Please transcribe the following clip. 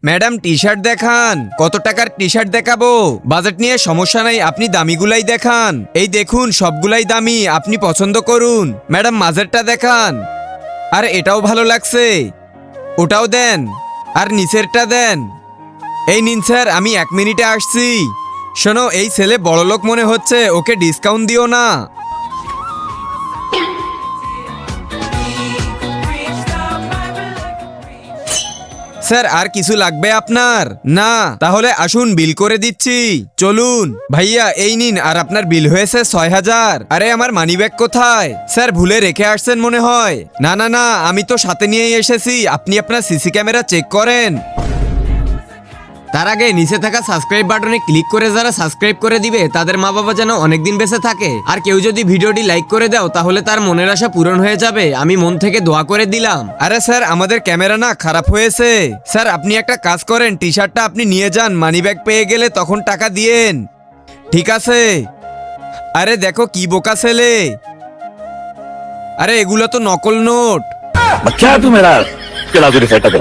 Madam T shirt দেখান, কত টাকার টি শার্ট দেখাবো? বাজেট নিয়ে সমস্যা নাই, আপনি দামিগুলাই দেখান। এই দেখুন সবগুলাই দামি, আপনি পছন্দ করুন। ম্যাডাম মাঝেরটা দেখান। আর এটাও ভালো লাগছে, ওটাও দেন। আর নিচেরটা দেন। এই নিন স্যার, আমি 1 মিনিটে আসছি। শোনো, এই ছেলে বড়লোক মনে হচ্ছে, ওকে ডিসকাউন্ট দিও না। স্যার আর কিছু লাগবে আপনার? না, তাহলে আসুন বিল করে দিচ্ছি। চলুন ভাইয়া, এই নিন। আর আপনার বিল হয়েছে 6,000। আরে আমার মানিব্যাগ কোথায়? স্যার ভুলে রেখে আসছেন মনে হয়। না না না, আমি তো সাথে নিয়েই এসেছি। আপনি আপনার সিসি ক্যামেরা চেক করেন। তার আগে নিচে থাকা সাবস্ক্রাইব বাটনে ক্লিক করে যারা সাবস্ক্রাইব করে দিবে তাদের মা বাবা যেন অনেকদিন বেঁচে থাকে। আর কেউ যদি ভিডিওটি লাইক করে দাও তাহলে তার মনের আশা পূরণ হয়ে যাবে। আমি মন থেকে দোয়া করে দিলাম। আরে স্যার, আমাদের ক্যামেরা না খারাপ হয়েছে। স্যার আপনি একটা কাজ করেন, টি শার্টটা আপনি নিয়ে যান, মানিব্যাগ পেয়ে গেলে তখন টাকা দিয়েন। ঠিক আছে। আরে দেখো কি বোকা ছেলে। আরে এগুলো তো নকল নোট। क्या तू मेरा चला तुझे सेट करा